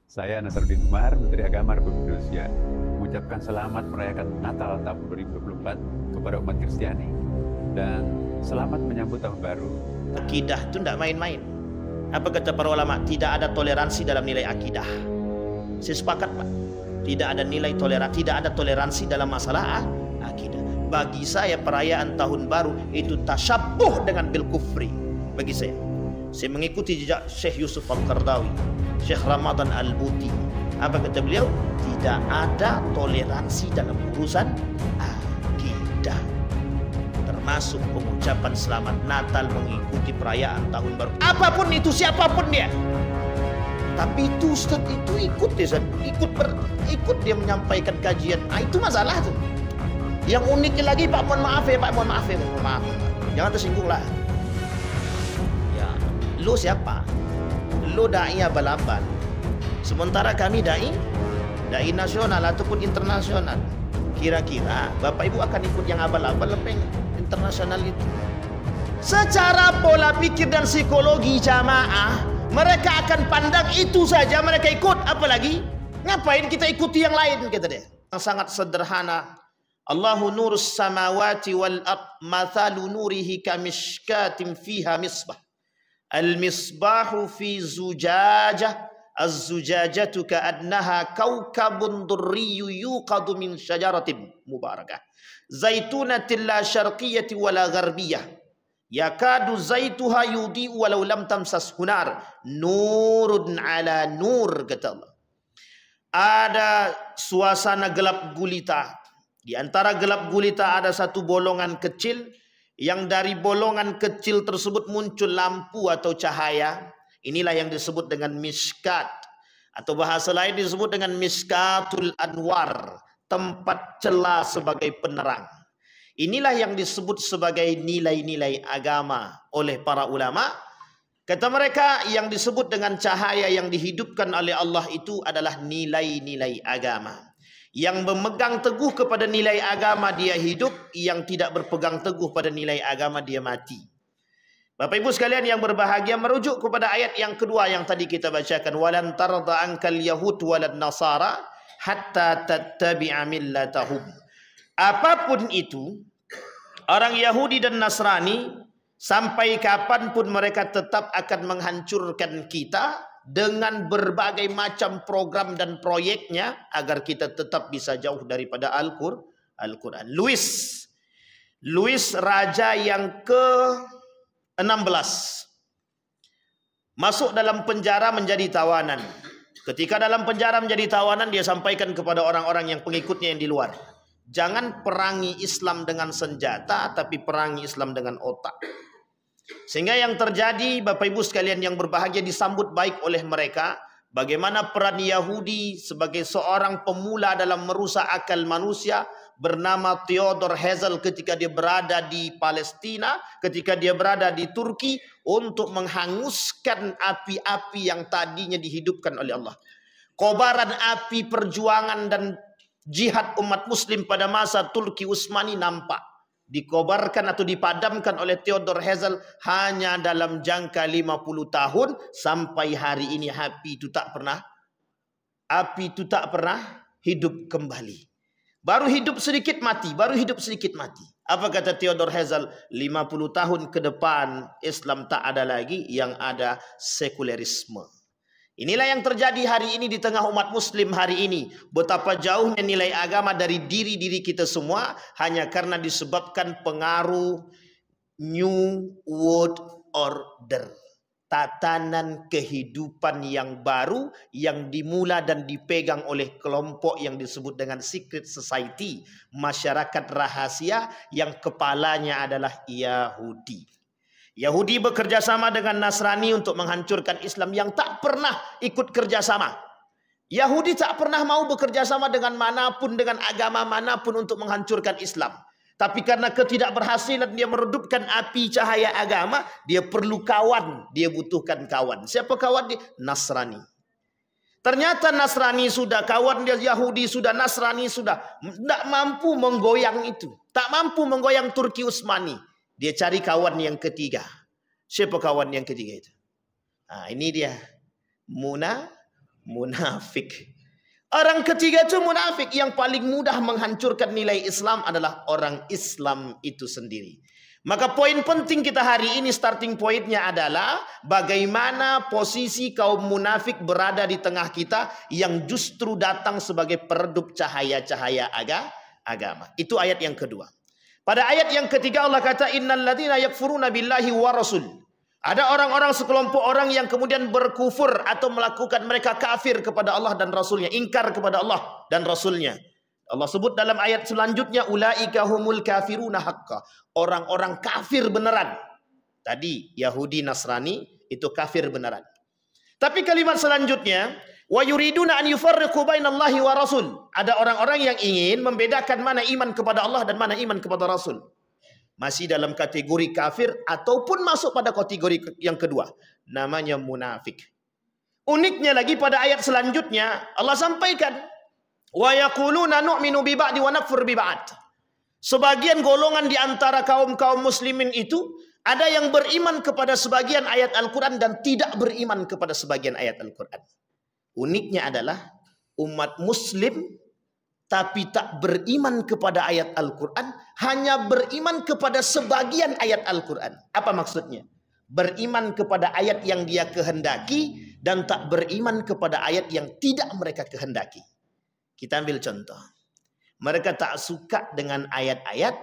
Saya Nasaruddin Umar, Menteri Agama Republik Indonesia, mengucapkan selamat merayakan Natal tahun 2024 kepada umat Kristiani dan selamat menyambut tahun baru. Akidah itu tidak main-main. Apa kata para ulama? Tidak ada toleransi dalam nilai akidah. Saya sepakat, Pak. Tidak ada nilai toleransi, tidak ada toleransi dalam masalah akidah. Bagi saya perayaan tahun baru itu tasyabuh dengan bil kufri. Bagi saya mengikuti jejak Syekh Yusuf Al-Qaradawi, Syekh Ramadan Al-Buti. Apa kata beliau? Tidak ada toleransi dalam urusan akidah, termasuk pengucapan selamat Natal, mengikuti perayaan tahun baru, apapun itu, siapapun dia. Tapi itu Ustaz, itu ikut dia menyampaikan kajian. Itu masalah tuh. Yang uniknya lagi, Pak, mohon maaf ya, Pak, mohon maaf. Jangan tersinggung lah. Ya, lu siapa? Lu dai abal-abal. Sementara kami dai nasional ataupun internasional. Kira-kira Bapak Ibu akan ikut yang abal-abal apa yang internasional itu? Secara pola pikir dan psikologi jamaah, mereka akan pandang itu saja, mereka ikut. Apalagi ngapain kita ikuti yang lain, kata dia. Yang sangat sederhana. Allahu nurus samawati wal ard, mathalu nurihi kamishkatin fiha misbah. Al-misbahu fi zujajah, az-zujajatu ka'annaha kawkabun durriyu yuqadu min syajaratin mubarakah. Zaitunatin la syarqiyati wala gharbiyah. Yakadu zaituha yudhi'u walau lam tamsas hunar. Nurun ala nur, kata Allah. Ada suasana gelap gulita. Di antara gelap gulita ada satu bolongan kecil, yang dari bolongan kecil tersebut muncul lampu atau cahaya. Inilah yang disebut dengan miskat, atau bahasa lain disebut dengan miskatul anwar, tempat celah sebagai penerang. Inilah yang disebut sebagai nilai-nilai agama oleh para ulama. Kata mereka, yang disebut dengan cahaya yang dihidupkan oleh Allah itu adalah nilai-nilai agama. Yang memegang teguh kepada nilai agama dia hidup, yang tidak berpegang teguh pada nilai agama dia mati. Bapak Ibu sekalian yang berbahagia, merujuk kepada ayat yang kedua yang tadi kita bacakan, walan tarda ankal yahud walad nasara hatta tattabi'a millatahum. Apapun itu, orang Yahudi dan Nasrani, sampai kapanpun mereka tetap akan menghancurkan kita dengan berbagai macam program dan proyeknya agar kita tetap bisa jauh daripada Al-Quran. Louis raja yang ke-16 masuk dalam penjara menjadi tawanan. Ketika dalam penjara menjadi tawanan, dia sampaikan kepada orang-orang yang pengikutnya yang di luar, jangan perangi Islam dengan senjata, tapi perangi Islam dengan otak. Sehingga yang terjadi, Bapak Ibu sekalian yang berbahagia, disambut baik oleh mereka. Bagaimana peran Yahudi sebagai seorang pemula dalam merusak akal manusia, bernama Theodor Herzl, ketika dia berada di Palestina, ketika dia berada di Turki, untuk menghanguskan api-api yang tadinya dihidupkan oleh Allah. Kobaran api perjuangan dan jihad umat muslim pada masa Turki Utsmani nampak dikobarkan atau dipadamkan oleh Theodor Herzl hanya dalam jangka 50 tahun. Sampai hari ini api itu tak pernah hidup kembali. Baru hidup sedikit mati, Apa kata Theodor Herzl? 50 tahun ke depan Islam tak ada lagi, yang ada sekulerisme. Inilah yang terjadi hari ini di tengah umat muslim hari ini. Betapa jauhnya nilai agama dari diri kita semua, hanya karena disebabkan pengaruh New World Order. Tatanan kehidupan yang baru yang dimula dan dipegang oleh kelompok yang disebut dengan secret society, masyarakat rahasia yang kepalanya adalah Yahudi. Yahudi bekerja sama dengan Nasrani untuk menghancurkan Islam, yang tak pernah ikut kerjasama. Yahudi tak pernah mau bekerja sama dengan manapun, dengan agama manapun untuk menghancurkan Islam. Tapi karena ketidakberhasilan dia meredupkan api cahaya agama, dia perlu kawan, dia butuhkan kawan. Siapa kawan dia? Nasrani. Ternyata Nasrani sudah, kawan dia Yahudi sudah, Nasrani sudah. Tak mampu menggoyang itu. Tak mampu menggoyang Turki Utsmani. Dia cari kawan yang ketiga. Siapa kawan yang ketiga itu? Nah, ini dia. munafik. Orang ketiga itu munafik. Yang paling mudah menghancurkan nilai Islam adalah orang Islam itu sendiri. Maka poin penting kita hari ini, starting pointnya adalah bagaimana posisi kaum munafik berada di tengah kita yang justru datang sebagai peredup cahaya-cahaya agama. Itu ayat yang kedua. Pada ayat yang ketiga Allah kata innal ladzina yakfuruna billahi wa rasul. Ada orang-orang sekelompok orang yang kemudian berkufur atau melakukan mereka kafir kepada Allah dan Rasulnya, ingkar kepada Allah dan Rasulnya. Allah sebut dalam ayat selanjutnya ulaika humul kafiruna haqqa. Orang-orang kafir beneran. Tadi Yahudi Nasrani itu kafir beneran. Tapi kalimat selanjutnya wa yuriduna an yufarriqu bainallahi wa rasul. Ada orang-orang yang ingin membedakan mana iman kepada Allah dan mana iman kepada Rasul. Masih dalam kategori kafir ataupun masuk pada kategori yang kedua, namanya munafik. Uniknya lagi pada ayat selanjutnya Allah sampaikan wa yaquluna nu'minu bi ba'di wa nakfur bi ba'd. Sebagian golongan di antara kaum-kaum muslimin itu ada yang beriman kepada sebagian ayat Al-Qur'an dan tidak beriman kepada sebagian ayat Al-Qur'an. Uniknya adalah umat muslim tapi tak beriman kepada ayat Al-Quran, hanya beriman kepada sebagian ayat Al-Quran. Apa maksudnya? Beriman kepada ayat yang dia kehendaki dan tak beriman kepada ayat yang tidak mereka kehendaki. Kita ambil contoh. Mereka tak suka dengan ayat-ayat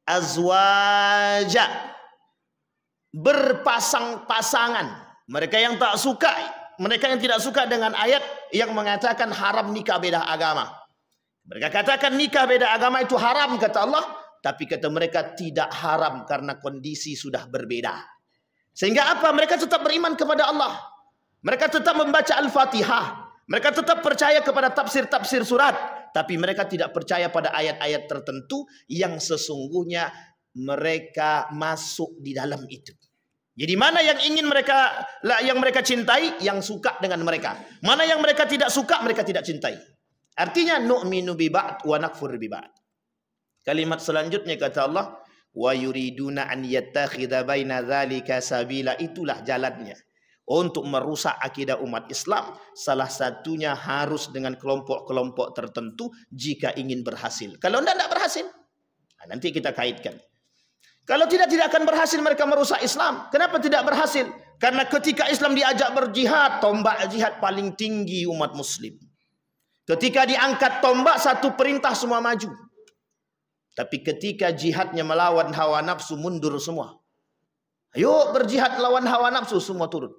azwaja, berpasang-pasangan. Mereka yang tak suka, mereka yang tidak suka dengan ayat yang mengatakan haram nikah beda agama. Mereka katakan nikah beda agama itu haram kata Allah, tapi kata mereka tidak haram karena kondisi sudah berbeda. Sehingga apa? Mereka tetap beriman kepada Allah. Mereka tetap membaca Al-Fatihah. Mereka tetap percaya kepada tafsir-tafsir surat, tapi mereka tidak percaya pada ayat-ayat tertentu yang sesungguhnya mereka masuk di dalam itu. Jadi mana yang ingin mereka cintai, yang suka dengan mereka. Mana yang mereka tidak suka, mereka tidak cintai. Artinya nu'minu bi ba'd wa nakfur bi ba'd. Kalimat selanjutnya kata Allah wa yuriduna an yattakhidha baina dzalika sabila. Itulah jalannya untuk merusak akidah umat Islam. Salah satunya harus dengan kelompok-kelompok tertentu jika ingin berhasil. Kalau tidak berhasil, nanti kita kaitkan. Kalau tidak akan berhasil mereka merusak Islam. Kenapa tidak berhasil? Karena ketika Islam diajak berjihad, tombak jihad paling tinggi umat muslim. Ketika diangkat tombak, satu perintah semua maju. Tapi ketika jihadnya melawan hawa nafsu, mundur semua. Ayo berjihad melawan hawa nafsu, semua turun.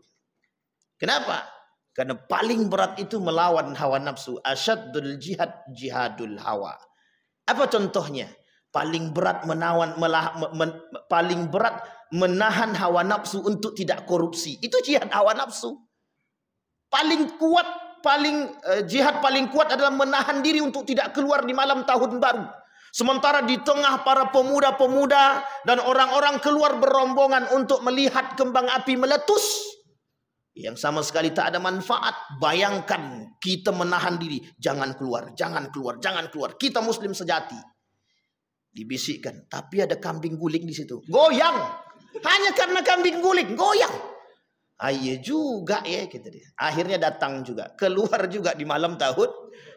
Kenapa? Karena paling berat itu melawan hawa nafsu. Asyaddul jihad, jihadul hawa. Apa contohnya? Paling berat menahan hawa nafsu untuk tidak korupsi. Itu jihad hawa nafsu. Paling kuat, jihad paling kuat adalah menahan diri untuk tidak keluar di malam tahun baru. Sementara di tengah para pemuda-pemuda dan orang-orang keluar berombongan untuk melihat kembang api meletus yang sama sekali tak ada manfaat. Bayangkan kita menahan diri, jangan keluar, jangan keluar, jangan keluar. Kita muslim sejati. Dibisikkan, tapi ada kambing guling di situ. Goyang. Hanya karena kambing guling, goyang. Iya juga ya kita dia. Akhirnya datang juga, keluar juga di malam tahun,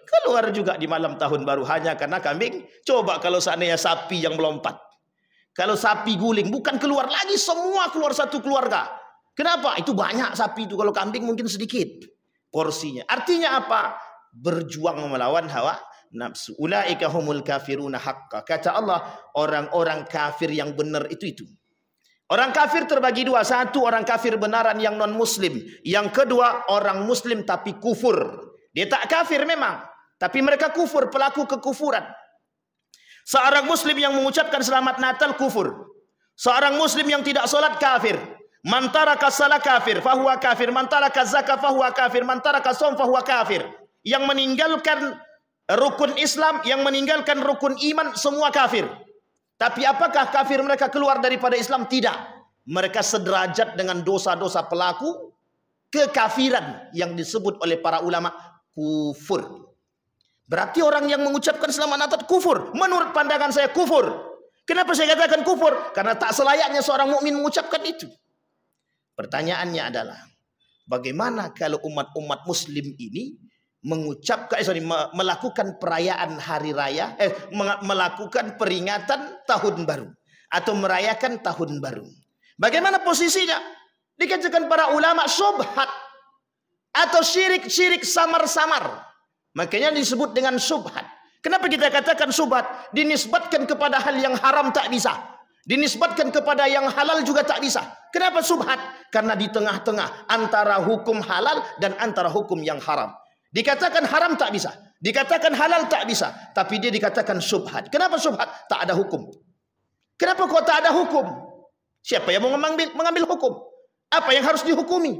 keluar juga di malam tahun baru hanya karena kambing. Coba kalau seandainya sapi yang melompat. Kalau sapi guling bukan keluar lagi, semua keluar satu keluarga. Kenapa? Itu banyak sapi itu, kalau kambing mungkin sedikit porsinya. Artinya apa? Berjuang melawan hawa nafsu. Ulaika humul kafiruna haqqa. Kata Allah, orang-orang kafir yang benar itu. Orang kafir terbagi dua. Satu, orang kafir benaran yang non muslim. Yang kedua, orang muslim tapi kufur. Dia tak kafir memang, tapi mereka kufur, pelaku kekufuran. Seorang muslim yang mengucapkan selamat Natal kufur. Seorang muslim yang tidak solat kafir. Man taraka shalah kafir fahuwa kafir, man taraka zakah fahuwa kafir, man taraka shaum fahuwa kafir. Yang meninggalkan rukun Islam, yang meninggalkan rukun iman, semua kafir. Tapi apakah kafir mereka keluar daripada Islam? Tidak. Mereka sederajat dengan dosa-dosa pelaku kekafiran yang disebut oleh para ulama kufur. Berarti orang yang mengucapkan selamat Natal kufur. Menurut pandangan saya kufur. Kenapa saya katakan kufur? Karena tak selayaknya seorang mukmin mengucapkan itu. Pertanyaannya adalah, Bagaimana kalau umat-umat muslim ini melakukan perayaan hari raya, melakukan peringatan tahun baru atau merayakan tahun baru. Bagaimana posisinya? Dikatakan para ulama syubhat atau syirik-syirik samar-samar. Makanya disebut dengan syubhat. Kenapa kita katakan syubhat? Dinisbatkan kepada hal yang haram tak bisa. Dinisbatkan kepada yang halal juga tak bisa. Kenapa syubhat? Karena di tengah-tengah antara hukum halal dan antara hukum yang haram. Dikatakan haram tak bisa, dikatakan halal tak bisa, tapi dia dikatakan syubhat. Kenapa syubhat? Tak ada hukum. Kenapa kok tak ada hukum? Siapa yang mau mengambil hukum? Apa yang harus dihukumi?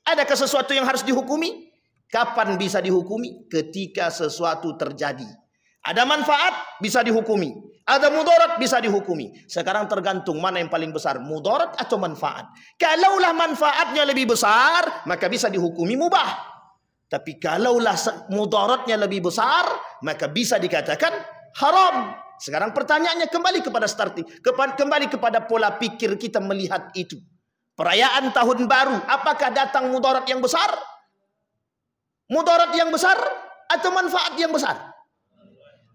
Adakah sesuatu yang harus dihukumi? Kapan bisa dihukumi? Ketika sesuatu terjadi. Ada manfaat bisa dihukumi. Ada mudarat bisa dihukumi. Sekarang tergantung mana yang paling besar, mudarat atau manfaat. Kalaulah manfaatnya lebih besar, maka bisa dihukumi mubah. Tapi kalaulah mudaratnya lebih besar, maka bisa dikatakan haram. Sekarang pertanyaannya kembali kepada kembali kepada pola pikir kita melihat itu. Perayaan tahun baru, apakah datang mudarat yang besar? Mudarat yang besar atau manfaat yang besar?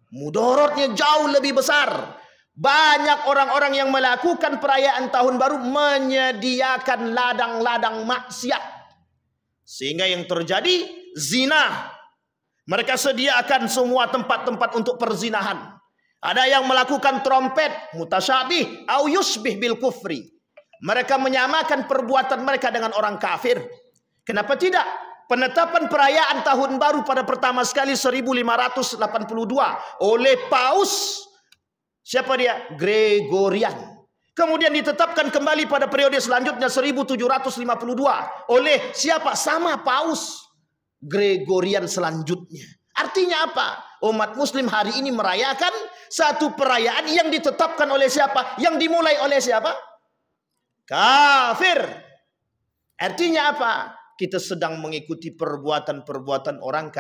Mudaratnya jauh lebih besar. Banyak orang-orang yang melakukan perayaan tahun baru menyediakan ladang-ladang maksiat. Sehingga yang terjadi zina. Mereka sediakan semua tempat-tempat untuk perzinahan. Ada yang melakukan trompet mutasyabih au yusbih bil kufri. Mereka menyamakan perbuatan mereka dengan orang kafir. Kenapa tidak? Penetapan perayaan tahun baru pada pertama sekali 1582 oleh Paus, siapa dia? Gregorian. Kemudian ditetapkan kembali pada periode selanjutnya 1752 oleh siapa? Sama Paus Gregorian selanjutnya. Artinya apa? Umat muslim hari ini merayakan satu perayaan yang ditetapkan oleh siapa? Yang dimulai oleh siapa? Kafir. Artinya apa? Kita sedang mengikuti perbuatan-perbuatan orang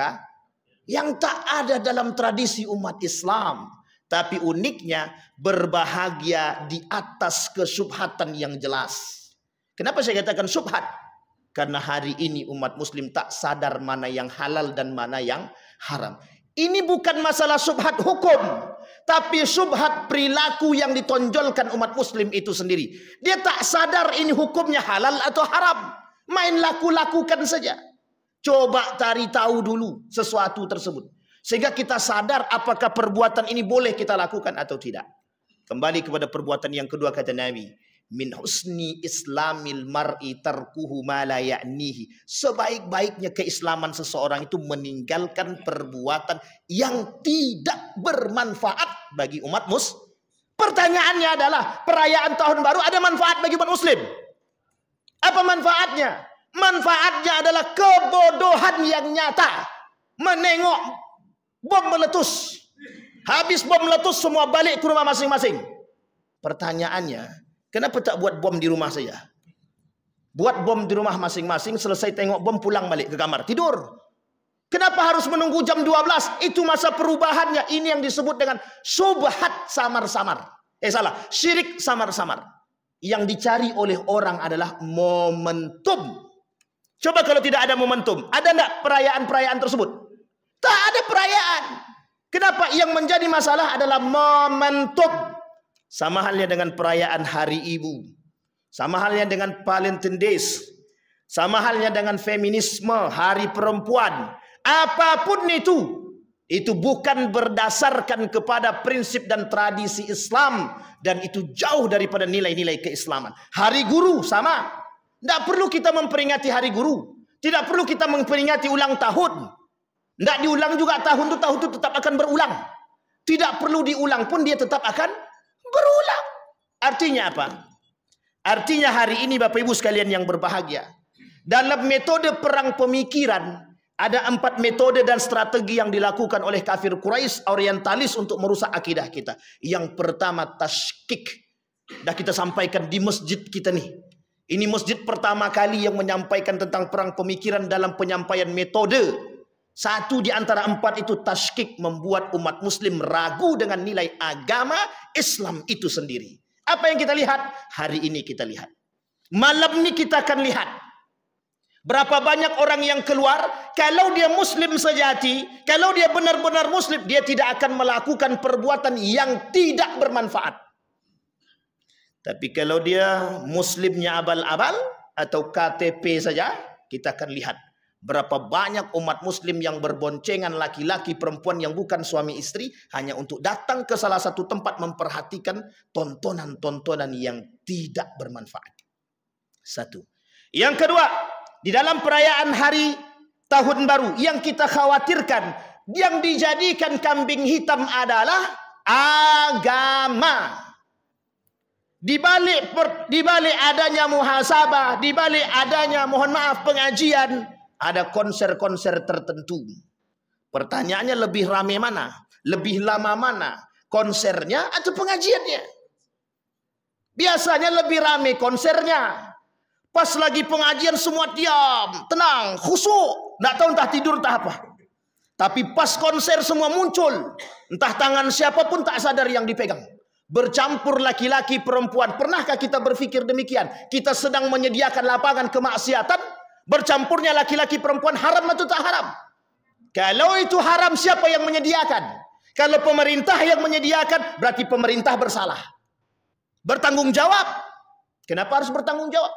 yang tak ada dalam tradisi umat Islam. Tapi uniknya berbahagia di atas kesyubhatan yang jelas. Kenapa saya katakan syubhat? Karena hari ini umat muslim tak sadar mana yang halal dan mana yang haram. Ini bukan masalah syubhat hukum, tapi syubhat perilaku yang ditonjolkan umat muslim itu sendiri. Dia tak sadar ini hukumnya halal atau haram. Main lakukan saja. Coba cari tahu dulu sesuatu tersebut. Sehingga kita sadar apakah perbuatan ini boleh kita lakukan atau tidak. Kembali kepada perbuatan yang kedua kata Nabi. Min husni islamil mar'i tarkuhu ma la ya'nihi. Sebaik-baiknya keislaman seseorang itu meninggalkan perbuatan yang tidak bermanfaat bagi umat muslim. Pertanyaannya adalah, perayaan tahun baru ada manfaat bagi umat muslim? Apa manfaatnya? Manfaatnya adalah kebodohan yang nyata. Menengok bom meletus. Habis bom meletus semua balik ke rumah masing-masing. Pertanyaannya, kenapa tak buat bom di rumah saja? Buat bom di rumah masing-masing, selesai tengok bom pulang balik ke kamar tidur. Kenapa harus menunggu jam 12? Itu masa perubahannya. Ini yang disebut dengan syubhat samar-samar. Syirik samar-samar. Yang dicari oleh orang adalah momentum. Coba kalau tidak ada momentum, ada enggak perayaan-perayaan tersebut? Tak ada perayaan. Kenapa? Yang menjadi masalah adalah momentum. Sama halnya dengan perayaan Hari Ibu. Sama halnya dengan Valentine Days. Sama halnya dengan feminisme, Hari Perempuan. Apapun itu bukan berdasarkan kepada prinsip dan tradisi Islam. Dan itu jauh daripada nilai-nilai keislaman. Hari Guru sama. Tidak perlu kita memperingati Hari Guru. Tidak perlu kita memperingati ulang tahun. Tidak diulang juga tahun itu tetap akan berulang. Tidak perlu diulang pun dia tetap akan berulang. Artinya apa? Artinya hari ini Bapak Ibu sekalian yang berbahagia. Dalam metode perang pemikiran, ada 4 metode dan strategi yang dilakukan oleh kafir Quraisy orientalis untuk merusak akidah kita. Yang pertama tashkik. Dah kita sampaikan di masjid kita nih. Ini masjid pertama kali yang menyampaikan tentang perang pemikiran dalam penyampaian metode. Satu di antara 4 itu tashkik, membuat umat muslim ragu dengan nilai agama Islam itu sendiri. Apa yang kita lihat? Hari ini kita lihat. Malam ini kita akan lihat. Berapa banyak orang yang keluar, kalau dia muslim sejati, kalau dia benar-benar muslim, dia tidak akan melakukan perbuatan yang tidak bermanfaat. Tapi kalau dia muslimnya abal-abal atau KTP saja, kita akan lihat berapa banyak umat muslim yang berboncengan laki-laki perempuan yang bukan suami istri hanya untuk datang ke salah satu tempat memperhatikan tontonan-tontonan yang tidak bermanfaat. Satu. Yang kedua, di dalam perayaan hari tahun baru yang kita khawatirkan, yang dijadikan kambing hitam adalah agama. Di balik adanya muhasabah, di balik adanya, mohon maaf, pengajian, ada konser-konser tertentu. Pertanyaannya, lebih ramai mana? Lebih lama mana? Konsernya atau pengajiannya? Biasanya lebih ramai konsernya. Pas lagi pengajian semua diam, tenang, khusyuk. Nggak tahu entah tidur entah apa. Tapi pas konser semua muncul. Entah tangan siapapun tak sadar yang dipegang. Bercampur laki-laki perempuan. Pernahkah kita berpikir demikian? Kita sedang menyediakan lapangan kemaksiatan. Bercampurnya laki-laki perempuan haram atau tak haram? Kalau itu haram, siapa yang menyediakan? Kalau pemerintah yang menyediakan, berarti pemerintah bersalah. Bertanggung jawab. Kenapa harus bertanggung jawab?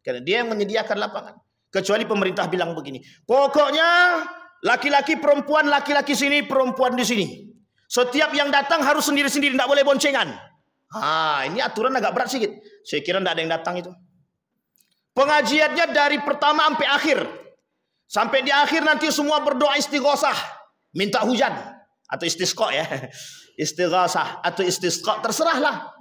Karena dia yang menyediakan lapangan. Kecuali pemerintah bilang begini, pokoknya laki-laki perempuan, laki-laki sini, perempuan di sini. Setiap yang datang harus sendiri-sendiri, tidak boleh boncengan. Ini aturan agak berat sedikit. Saya kira tidak ada yang datang itu. Pengajiannya dari pertama sampai akhir. Sampai di akhir nanti semua berdoa istighosah. Minta hujan. Atau istisqa ya. Istighosah atau istisqa, terserahlah.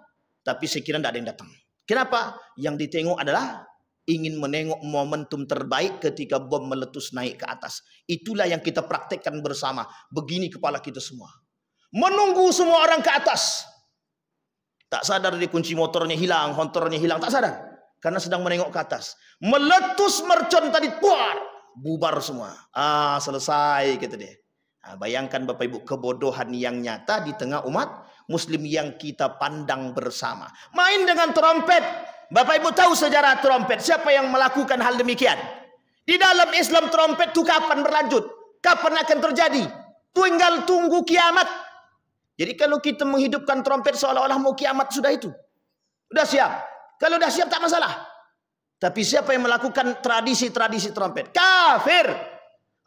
Tapi saya kira tidak ada yang datang. Kenapa? Yang ditengok adalah ingin menengok momentum terbaik ketika bom meletus naik ke atas. Itulah yang kita praktekkan bersama. Begini kepala kita semua. Menunggu semua orang ke atas. Tak sadar dia kunci motornya hilang, hontornya hilang. Tak sadar. Karena sedang menengok ke atas. Meletus mercon tadi, puar, bubar semua. Selesai, kata dia. Bayangkan Bapak Ibu, kebodohan yang nyata di tengah umat muslim yang kita pandang bersama. Main dengan trompet. Bapak Ibu tahu sejarah trompet. Siapa yang melakukan hal demikian? Di dalam Islam trompet itu kapan berlanjut? Kapan akan terjadi? Tinggal tunggu kiamat. Jadi kalau kita menghidupkan trompet seolah-olah mau kiamat, sudah itu. Sudah siap. Kalau sudah siap tak masalah. Tapi siapa yang melakukan tradisi-tradisi trompet? Kafir.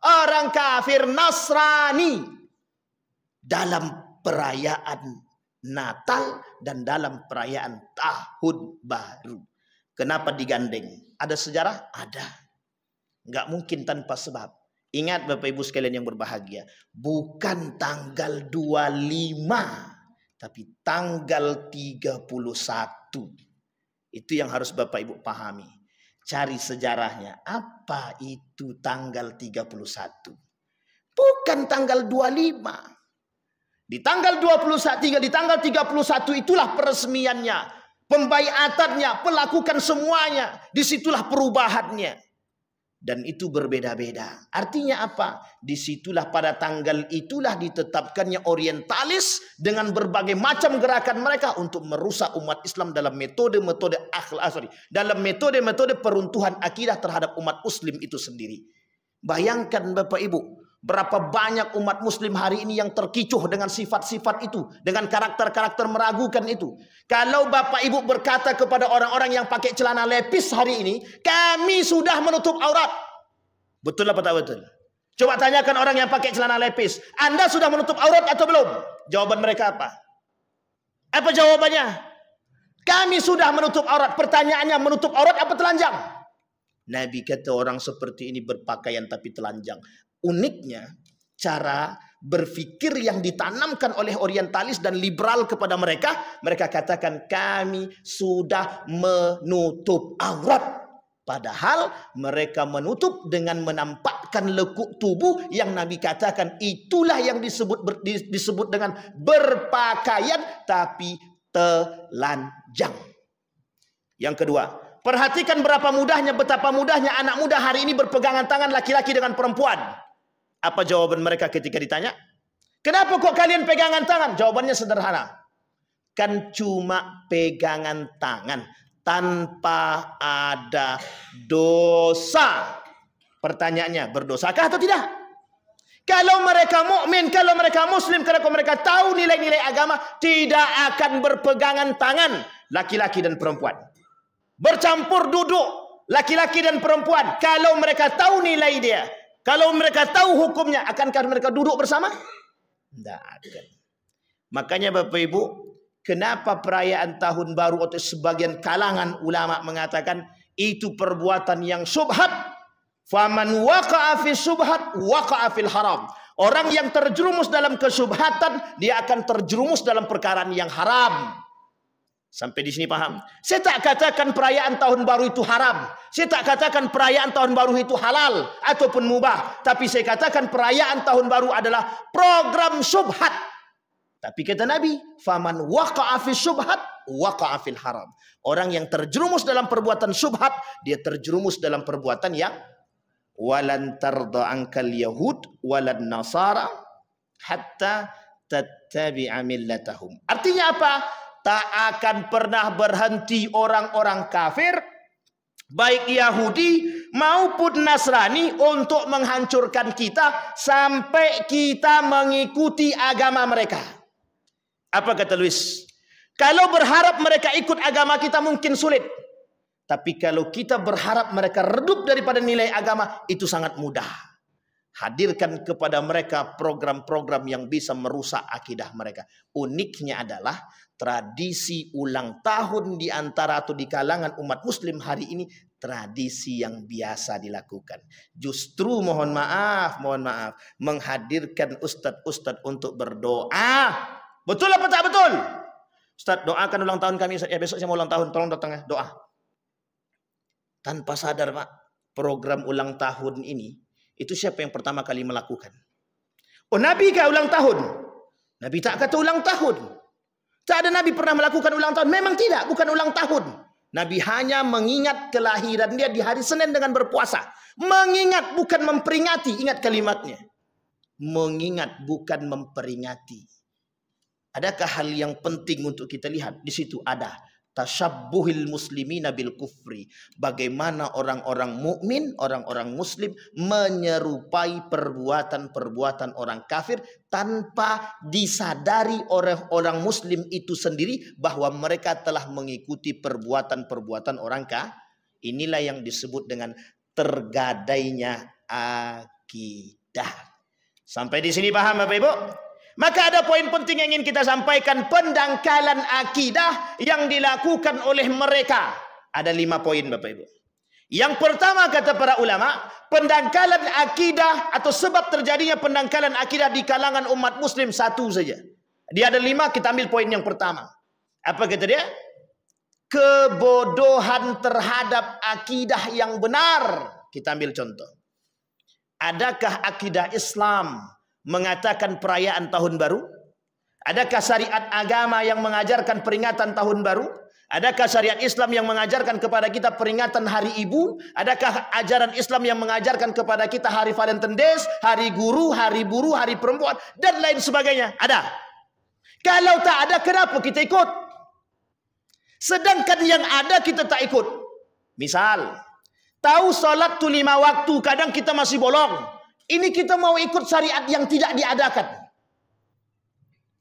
Orang kafir Nasrani. Dalam perayaan Natal dan dalam perayaan Tahun Baru. Kenapa digandeng? Ada sejarah? Ada. Nggak mungkin tanpa sebab. Ingat Bapak Ibu sekalian yang berbahagia. Bukan tanggal 25. Tapi tanggal 31. Itu yang harus Bapak Ibu pahami. Cari sejarahnya. Apa itu tanggal 31? Bukan tanggal 25. Di tanggal 21, di tanggal 31 itulah peresmiannya, pembaiatannya, pelakukan semuanya. Disitulah perubahannya. Dan itu berbeda-beda. Artinya apa? Disitulah pada tanggal itulah ditetapkannya orientalis dengan berbagai macam gerakan mereka untuk merusak umat Islam dalam metode-metode dalam metode-metode peruntuhan akidah terhadap umat Muslim itu sendiri. Bayangkan Bapak Ibu, berapa banyak umat Muslim hari ini yang terkicuh dengan sifat-sifat itu, dengan karakter-karakter meragukan itu. Kalau Bapak Ibu berkata kepada orang-orang yang pakai celana lepis hari ini, kami sudah menutup aurat. Betul apa tak betul? Coba tanyakan orang yang pakai celana lepis, Anda sudah menutup aurat atau belum? Jawaban mereka apa? Apa jawabannya? Kami sudah menutup aurat. Pertanyaannya, menutup aurat apa telanjang? Nabi kata orang seperti ini berpakaian tapi telanjang. Uniknya, cara berpikir yang ditanamkan oleh orientalis dan liberal kepada mereka, mereka katakan kami sudah menutup aurat. Padahal mereka menutup dengan menampakkan lekuk tubuh yang Nabi katakan itulah yang disebut dengan berpakaian tapi telanjang. Yang kedua, perhatikan betapa mudahnya anak muda hari ini berpegangan tangan laki-laki dengan perempuan. Apa jawaban mereka ketika ditanya? Kenapa kok kalian pegangan tangan? Jawabannya sederhana. Kan cuma pegangan tangan. tanpa ada dosa. Pertanyaannya, berdosakah atau tidak? Kalau mereka mukmin, kalau mereka muslim, kalau mereka tahu nilai-nilai agama, tidak akan berpegangan tangan laki-laki dan perempuan. Bercampur duduk laki-laki dan perempuan. Kalau mereka tahu nilai dia, kalau mereka tahu hukumnya, akankah mereka duduk bersama? Tidak akan. Makanya Bapak Ibu, kenapa perayaan tahun baru atau sebagian kalangan ulama mengatakan itu perbuatan yang syubhat. Faman waqa'a fi syubhat waqa'a fil haram. Orang yang terjerumus dalam kesubhatan, dia akan terjerumus dalam perkara yang haram. Sampai di sini paham? Saya tak katakan perayaan tahun baru itu haram. Saya tak katakan perayaan tahun baru itu halal ataupun mubah. Tapi saya katakan perayaan tahun baru adalah program syubhat. Tapi kata Nabi, faman waqa'a fi syubhat waqa'a fil haram. Orang yang terjerumus dalam perbuatan syubhat, dia terjerumus dalam perbuatan yang walan tarda ankal yahud walan nasara hatta tattabi'a millatahum. Artinya apa? Tak akan pernah berhenti orang-orang kafir, baik Yahudi maupun Nasrani, untuk menghancurkan kita sampai kita mengikuti agama mereka. Apa kata Luis? Kalau berharap mereka ikut agama kita mungkin sulit. Tapi kalau kita berharap mereka redup daripada nilai agama, itu sangat mudah. Hadirkan kepada mereka program-program yang bisa merusak akidah mereka. Uniknya adalah tradisi ulang tahun di antara atau di kalangan umat muslim hari ini, tradisi yang biasa dilakukan. Justru mohon maaf, menghadirkan ustadz-ustadz untuk berdoa. Betul apa tak betul? Ustadz, doakan ulang tahun kami. Ya, besok saya mau ulang tahun, tolong datang ya, doa. Tanpa sadar Pak, program ulang tahun ini, itu siapa yang pertama kali melakukan? Oh, Nabi kah ulang tahun? Nabi tak kata ulang tahun. Tak ada Nabi pernah melakukan ulang tahun. Memang tidak, bukan ulang tahun. Nabi hanya mengingat kelahiran dia di hari Senin dengan berpuasa. Mengingat, bukan memperingati. Ingat kalimatnya. Mengingat, bukan memperingati. Adakah hal yang penting untuk kita lihat? Di situ ada tasyabbuhil muslimina bil kufri. Bagaimana orang-orang mukmin, orang-orang muslim menyerupai perbuatan-perbuatan orang kafir tanpa disadari oleh orang muslim itu sendiri bahwa mereka telah mengikuti perbuatan-perbuatan orang kafir. Inilah yang disebut dengan tergadainya akidah. Sampai di sini paham Bapak Ibu? Maka ada poin penting yang ingin kita sampaikan. Pendangkalan akidah yang dilakukan oleh mereka. Ada 5 poin Bapak Ibu. Yang pertama kata para ulama, pendangkalan akidah atau sebab terjadinya pendangkalan akidah di kalangan umat muslim satu saja. Dia ada 5, kita ambil poin yang pertama. Apa kata dia? Kebodohan terhadap akidah yang benar. Kita ambil contoh. Adakah akidah Islam mengatakan perayaan tahun baru? Adakah syariat agama yang mengajarkan peringatan tahun baru? Adakah syariat Islam yang mengajarkan kepada kita peringatan hari ibu? Adakah ajaran Islam yang mengajarkan kepada kita hari Valentine Days, hari guru, hari buruh, hari perempuan, dan lain sebagainya? Ada. Kalau tak ada, kenapa kita ikut? Sedangkan yang ada kita tak ikut. Misal, tahu solat tu 5 waktu, kadang kita masih bolong. Ini kita mau ikut syariat yang tidak diadakan.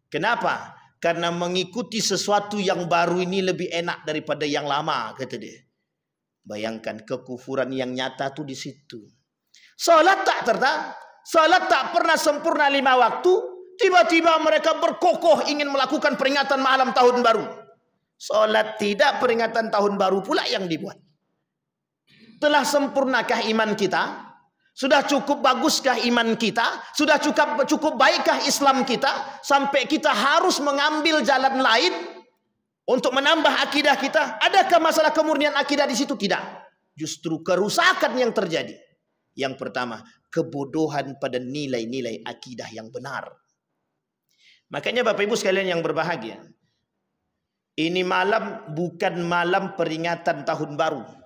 Kenapa? Karena mengikuti sesuatu yang baru ini lebih enak daripada yang lama, kata dia. Bayangkan kekufuran yang nyata tu di situ. Salat tak pernah sempurna 5 waktu. Tiba-tiba mereka berkokoh ingin melakukan peringatan malam tahun baru. Salat tidak, peringatan tahun baru pula yang dibuat. Telah sempurnakah iman kita? Sudah cukup baguskah iman kita? Sudah cukup baikkah Islam kita? Sampai kita harus mengambil jalan lain untuk menambah akidah kita? Adakah masalah kemurnian akidah di situ? Tidak. Justru kerusakan yang terjadi. Yang pertama, kebodohan pada nilai-nilai akidah yang benar. Makanya Bapak Ibu sekalian yang berbahagia, ini malam bukan malam peringatan tahun baru.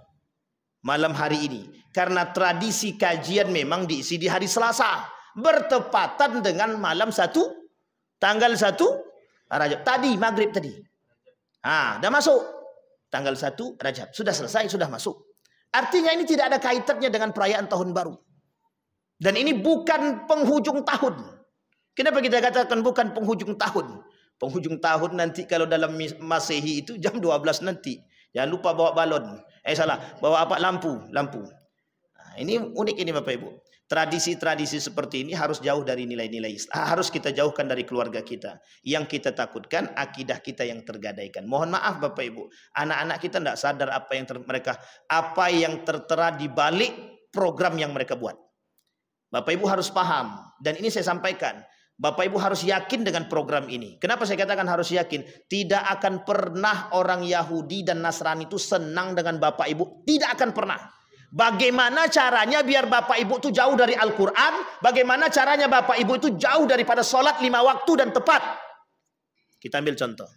Malam hari ini, karena tradisi kajian memang diisi di hari Selasa, bertepatan dengan malam 1 tanggal 1 Rajab tadi, maghrib tadi. Dah masuk. Tanggal 1 Rajab. Sudah selesai, sudah masuk. Artinya ini tidak ada kaitannya dengan perayaan tahun baru. Dan ini bukan penghujung tahun. Kenapa kita katakan bukan penghujung tahun? Penghujung tahun nanti kalau dalam Masehi itu jam 12 nanti. Jangan lupa bawa balon. Salah, bawa apa? Lampu. Nah, ini unik ini Bapak Ibu. Tradisi-tradisi seperti ini harus jauh dari nilai-nilai Islam. Harus kita jauhkan dari keluarga kita. Yang kita takutkan akidah kita yang tergadaikan. Mohon maaf Bapak Ibu, anak-anak kita tidak sadar apa yang tertera di balik program yang mereka buat. Bapak Ibu harus paham, dan ini saya sampaikan. Bapak Ibu harus yakin dengan program ini. Kenapa saya katakan harus yakin? Tidak akan pernah orang Yahudi dan Nasrani itu senang dengan Bapak Ibu. Tidak akan pernah. Bagaimana caranya biar Bapak Ibu itu jauh dari Al-Quran? Bagaimana caranya Bapak Ibu itu jauh daripada sholat 5 waktu dan tepat? Kita ambil contoh.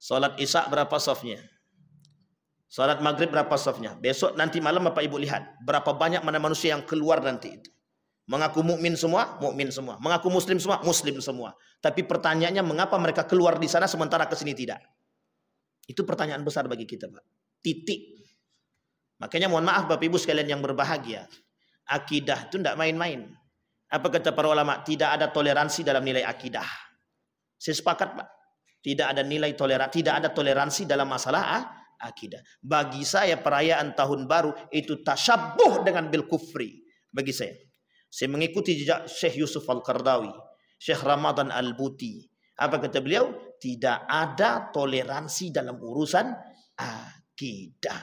Sholat Isya berapa softnya? Sholat Maghrib berapa softnya? Besok nanti malam Bapak Ibu lihat. Berapa banyak mana manusia yang keluar nanti itu. Mengaku mukmin semua, mukmin semua. Mengaku muslim semua, muslim semua. Tapi pertanyaannya mengapa mereka keluar di sana sementara ke sini tidak? Itu pertanyaan besar bagi kita, Pak. Titik. Makanya mohon maaf Bapak Ibu sekalian yang berbahagia. Akidah itu tidak main-main. Apa kata para ulama? Tidak ada toleransi dalam nilai akidah. Saya sepakat Pak. Tidak ada nilai toleransi, tidak ada toleransi dalam masalah akidah. Bagi saya perayaan tahun baru itu tasyabbuh dengan bil kufri. Bagi saya. Saya mengikuti jejak Syekh Yusuf Al-Qardawi, Syekh Ramadan Al-Buti. Apa kata beliau? Tidak ada toleransi dalam urusan akidah.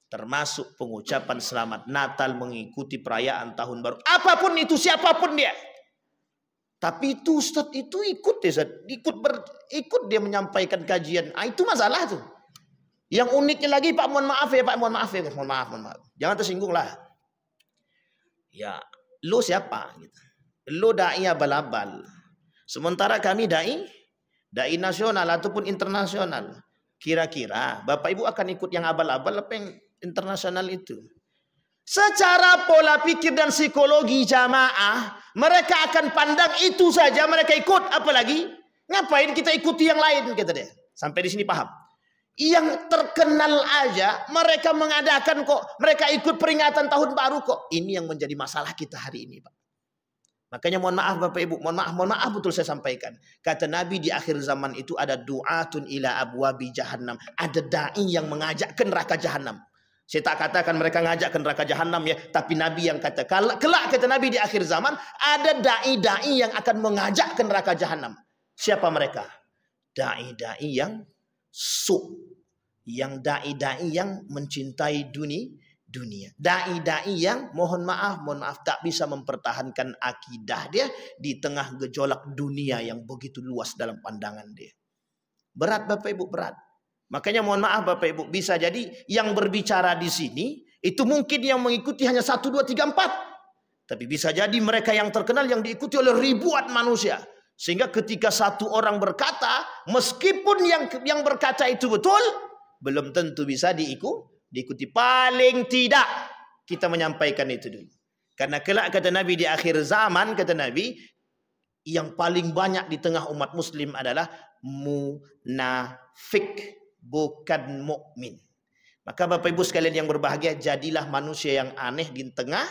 Termasuk pengucapan selamat Natal, mengikuti perayaan tahun baru. Apapun itu, siapapun dia. Tapi itu Ustaz itu ikut dia menyampaikan kajian. Itu masalah tuh. Yang uniknya lagi Pak, mohon maaf ya Pak, mohon maaf. Jangan tersinggung lah. Ya, lo siapa? Gitu. Lo dai abal-abal. Sementara kami dai nasional ataupun internasional. Kira-kira Bapak Ibu akan ikut yang abal-abal apa yang internasional itu? Secara pola pikir dan psikologi jamaah, mereka akan pandang itu saja, mereka ikut. Apalagi ngapain kita ikuti yang lain, kata dia. Sampai di sini paham? Yang terkenal aja mereka mengadakan kok, mereka ikut peringatan tahun baru kok. Ini yang menjadi masalah kita hari ini, Pak. Makanya mohon maaf Bapak Ibu, mohon maaf betul saya sampaikan. Kata Nabi di akhir zaman itu ada du'atun ila abwabi jahannam. Ada dai yang mengajak ke neraka jahannam. Saya tak katakan mereka ngajak ke neraka jahannam ya, tapi Nabi yang kata, kelak kata Nabi di akhir zaman ada dai-dai yang akan mengajak ke neraka jahannam. Siapa mereka? Dai-dai yang yang dai-dai yang mencintai dunia. Dai-dai yang mohon maaf tak bisa mempertahankan akidah dia di tengah gejolak dunia yang begitu luas dalam pandangan dia. Berat Bapak Ibu, berat. Makanya mohon maaf Bapak Ibu, bisa jadi yang berbicara di sini itu mungkin yang mengikuti hanya 1, 2, 3, 4. Tapi bisa jadi mereka yang terkenal yang diikuti oleh ribuan manusia. Sehingga ketika satu orang berkata, meskipun yang berkata itu betul, belum tentu bisa diikuti. Paling tidak kita menyampaikan itu dulu. Karena kelak kata Nabi di akhir zaman, kata Nabi, yang paling banyak di tengah umat muslim adalah munafik, bukan mukmin. Maka Bapak Ibu sekalian yang berbahagia, jadilah manusia yang aneh di tengah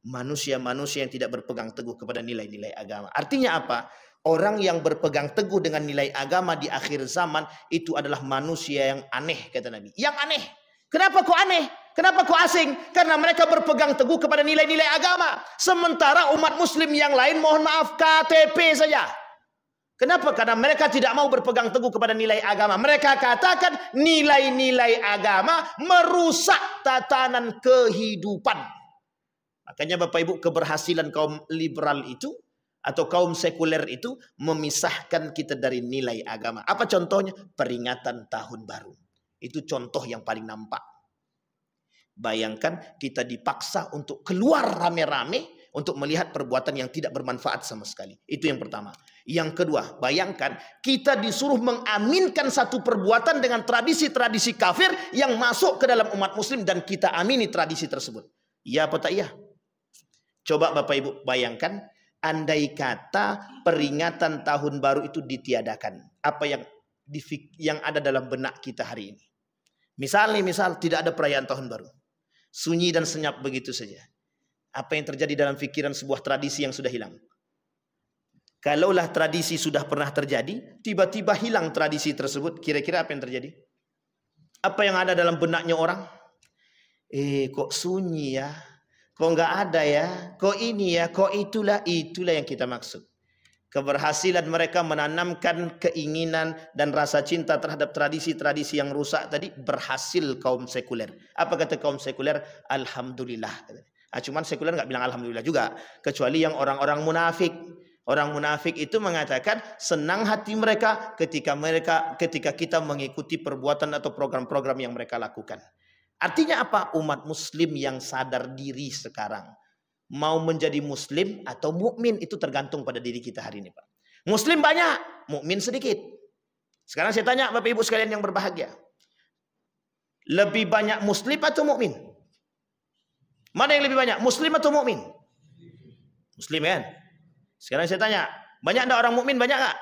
manusia-manusia yang tidak berpegang teguh kepada nilai-nilai agama. Artinya apa? Orang yang berpegang teguh dengan nilai agama di akhir zaman itu adalah manusia yang aneh, kata Nabi. Yang aneh. Kenapa kok aneh? Kenapa kok asing? Karena mereka berpegang teguh kepada nilai-nilai agama. Sementara umat muslim yang lain, mohon maaf, KTP saja. Kenapa? Karena mereka tidak mau berpegang teguh kepada nilai agama. Mereka katakan nilai-nilai agama merusak tatanan kehidupan. Makanya Bapak Ibu, keberhasilan kaum liberal itu atau kaum sekuler itu memisahkan kita dari nilai agama. Apa contohnya? Peringatan tahun baru. Itu contoh yang paling nampak. Bayangkan kita dipaksa untuk keluar rame-rame untuk melihat perbuatan yang tidak bermanfaat sama sekali. Itu yang pertama. Yang kedua, bayangkan kita disuruh mengaminkan satu perbuatan dengan tradisi-tradisi kafir yang masuk ke dalam umat muslim dan kita amini tradisi tersebut. Iya apa tak iya? Coba Bapak Ibu bayangkan, andai kata peringatan tahun baru itu ditiadakan. Apa yang yang ada dalam benak kita hari ini. Misal tidak ada perayaan tahun baru. Sunyi dan senyap begitu saja. Apa yang terjadi dalam pikiran sebuah tradisi yang sudah hilang? Kalaulah tradisi sudah pernah terjadi, tiba-tiba hilang tradisi tersebut, kira-kira apa yang terjadi? Apa yang ada dalam benaknya orang? Kok sunyi ya? Kok nggak ada ya? Kok ini ya? Kok itulah yang kita maksud. Keberhasilan mereka menanamkan keinginan dan rasa cinta terhadap tradisi-tradisi yang rusak tadi berhasil kaum sekuler. Apa kata kaum sekuler? Alhamdulillah. Cuman sekuler nggak bilang alhamdulillah juga, kecuali yang orang-orang munafik. Orang munafik itu mengatakan senang hati mereka ketika kita mengikuti perbuatan atau program-program yang mereka lakukan. Artinya apa? Umat muslim yang sadar diri sekarang mau menjadi muslim atau mukmin itu tergantung pada diri kita hari ini, Pak. Muslim banyak, mukmin sedikit. Sekarang saya tanya Bapak Ibu sekalian yang berbahagia. Lebih banyak muslim atau mukmin? Mana yang lebih banyak? Muslim atau mukmin? Muslim kan? Sekarang saya tanya, banyak enggak orang mukmin? Banyak enggak?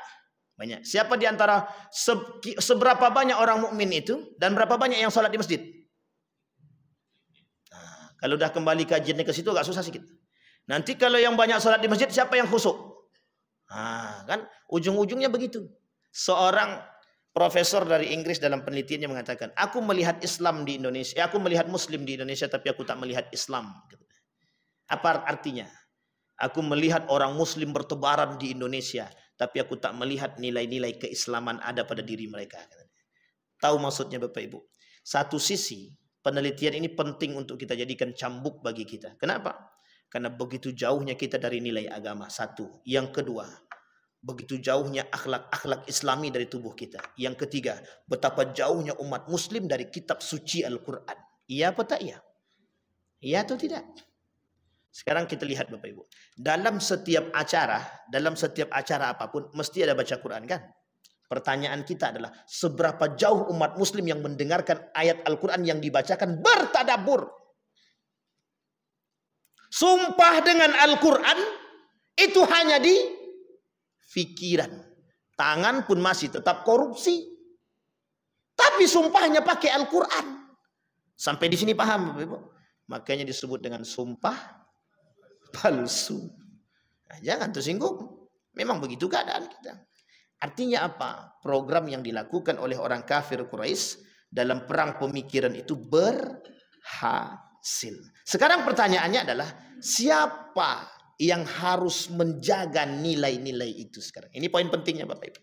Banyak. Siapa di antara seberapa banyak orang mukmin itu dan berapa banyak yang sholat di masjid? Kalau udah kembali kajiannya ke situ agak susah sedikit. Nanti kalau yang banyak sholat di masjid, siapa yang khusyuk? Kan ujung-ujungnya begitu. Seorang profesor dari Inggris dalam penelitiannya mengatakan, aku melihat Islam di Indonesia, aku melihat Muslim di Indonesia, tapi aku tak melihat Islam. Apa artinya? Aku melihat orang Muslim bertebaran di Indonesia, tapi aku tak melihat nilai-nilai keislaman ada pada diri mereka. Tahu maksudnya Bapak Ibu? Satu sisi, penelitian ini penting untuk kita jadikan cambuk bagi kita. Kenapa? Karena begitu jauhnya kita dari nilai agama. Satu. Yang kedua, begitu jauhnya akhlak-akhlak Islami dari tubuh kita. Yang ketiga, betapa jauhnya umat Muslim dari kitab suci Al-Quran. Iya apa tak iya? Iya atau tidak? Sekarang kita lihat Bapak Ibu. Dalam setiap acara apapun, mesti ada baca Quran kan? Pertanyaan kita adalah, seberapa jauh umat Muslim yang mendengarkan ayat Al-Quran yang dibacakan bertadabbur? Sumpah dengan Al-Quran, itu hanya di fikiran. Tangan pun masih tetap korupsi. Tapi sumpahnya pakai Al-Quran. Sampai di sini paham Bapak Ibu? Makanya disebut dengan sumpah palsu. Nah, jangan tersinggung. Memang begitu keadaan kita. Artinya apa? Program yang dilakukan oleh orang kafir Quraisy dalam perang pemikiran itu berhasil. Sekarang pertanyaannya adalah, siapa yang harus menjaga nilai-nilai itu sekarang? Ini poin pentingnya Bapak Ibu.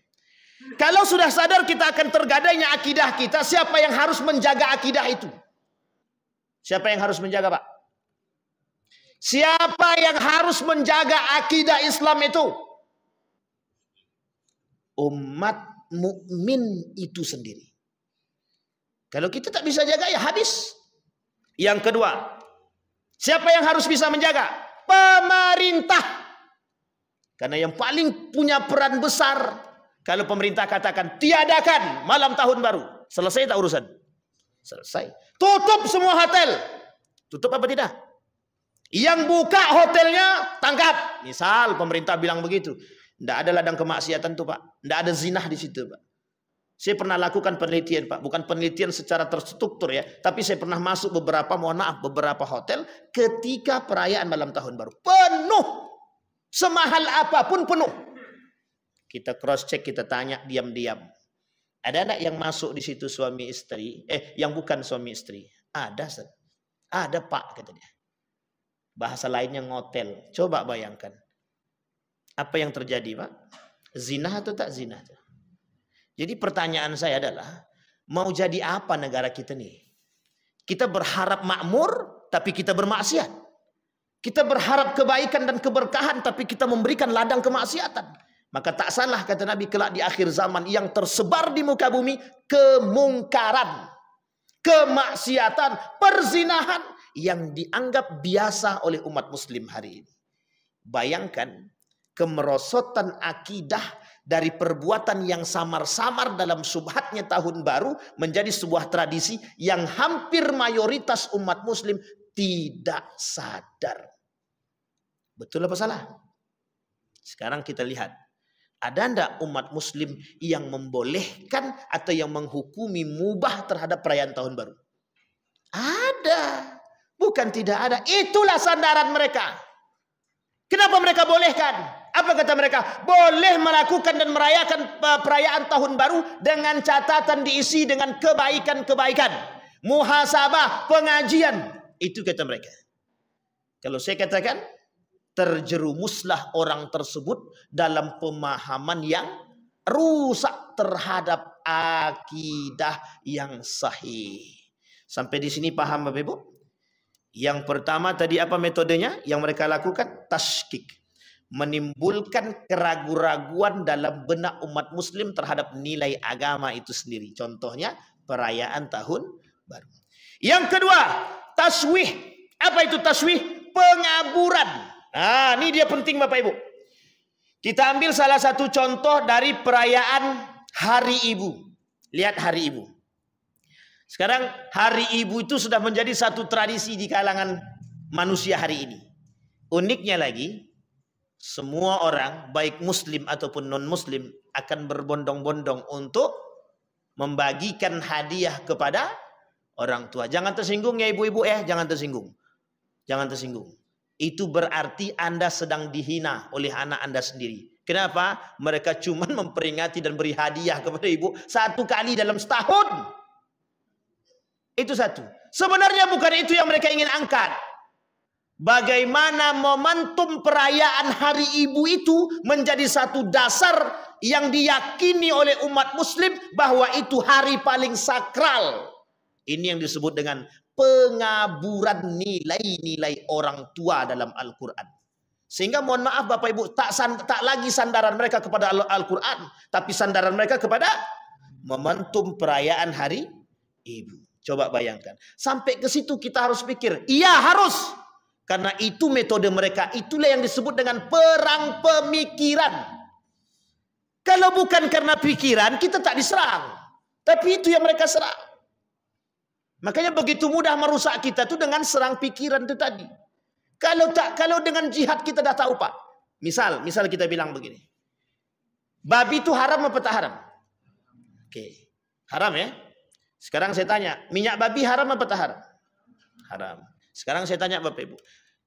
Kalau sudah sadar kita akan tergadainya akidah kita, siapa yang harus menjaga akidah itu? Siapa yang harus menjaga, Pak? Siapa yang harus menjaga akidah Islam itu? Umat mukmin itu sendiri. Kalau kita tak bisa jaga, ya habis. Yang kedua, siapa yang harus bisa menjaga? Pemerintah. Karena yang paling punya peran besar, kalau pemerintah katakan tiadakan malam tahun baru, selesai tak urusan? Selesai. Tutup semua hotel. Tutup apa tidak? Yang buka hotelnya tangkap. Misal pemerintah bilang begitu. Tidak ada ladang kemaksiatan tuh Pak. Tidak ada zinah di situ Pak. Saya pernah lakukan penelitian Pak. Bukan penelitian secara terstruktur ya. Tapi saya pernah masuk beberapa hotel ketika perayaan malam tahun baru. Penuh. Semahal apapun penuh. Kita cross check, kita tanya diam-diam. Ada anak yang masuk di situ suami istri? Yang bukan suami istri. Ada. Ada Pak katanya. Bahasa lainnya ngotel. Coba bayangkan. Apa yang terjadi Pak? Zina atau tak zina? Jadi pertanyaan saya adalah, mau jadi apa negara kita nih? Kita berharap makmur, tapi kita bermaksiat. Kita berharap kebaikan dan keberkahan, tapi kita memberikan ladang kemaksiatan. Maka tak salah kata Nabi, kelak di akhir zaman yang tersebar di muka bumi, kemungkaran, kemaksiatan, perzinahan, yang dianggap biasa oleh umat muslim hari ini. Bayangkan kemerosotan akidah dari perbuatan yang samar-samar dalam subhatnya tahun baru menjadi sebuah tradisi yang hampir mayoritas umat muslim tidak sadar. Betul apa salah? Sekarang kita lihat. Ada ndak umat muslim yang membolehkan atau yang menghukumi mubah terhadap perayaan tahun baru? Ada. Bukan tidak ada. Itulah sandaran mereka. Kenapa mereka bolehkan? Apa kata mereka? Boleh melakukan dan merayakan perayaan tahun baru dengan catatan diisi dengan kebaikan-kebaikan. Muhasabah, pengajian. Itu kata mereka. Kalau saya katakan, terjerumuslah orang tersebut dalam pemahaman yang rusak terhadap akidah yang sahih. Sampai di sini paham Bapak Ibu? Yang pertama tadi apa metodenya yang mereka lakukan? Tashkik. Menimbulkan keraguan-raguan dalam benak umat muslim terhadap nilai agama itu sendiri. Contohnya perayaan tahun baru. Yang kedua, taswih. Apa itu taswih? Pengaburan. Nah, ini dia penting Bapak Ibu. Kita ambil salah satu contoh dari perayaan Hari Ibu. Lihat Hari Ibu. Sekarang Hari Ibu itu sudah menjadi satu tradisi di kalangan manusia hari ini. Uniknya lagi, semua orang baik muslim ataupun non-muslim akan berbondong-bondong untuk membagikan hadiah kepada orang tua. Jangan tersinggung ya ibu-ibu jangan tersinggung. Jangan tersinggung. Itu berarti Anda sedang dihina oleh anak Anda sendiri. Kenapa? Mereka cuma memperingati dan beri hadiah kepada ibu satu kali dalam setahun. Itu satu. Sebenarnya bukan itu yang mereka ingin angkat. Bagaimana momentum perayaan Hari Ibu itu menjadi satu dasar yang diyakini oleh umat muslim bahwa itu hari paling sakral. Ini yang disebut dengan pengaburan nilai-nilai orang tua dalam Al-Quran. Sehingga mohon maaf Bapak Ibu, tak lagi sandaran mereka kepada Al-Quran, tapi sandaran mereka kepada momentum perayaan Hari Ibu. Coba bayangkan. Sampai ke situ kita harus pikir, iya harus. Karena itu metode mereka, itulah yang disebut dengan perang pemikiran. Kalau bukan karena pikiran, kita tak diserang. Tapi itu yang mereka serang. Makanya begitu mudah merusak kita tuh dengan serang pikiran itu tadi. Kalau dengan jihad kita dah tahu Pak. Misal kita bilang begini. Babi itu haram apa tak haram? Oke. Haram ya. Sekarang saya tanya, minyak babi haram apa tak haram? Haram. Sekarang saya tanya Bapak Ibu.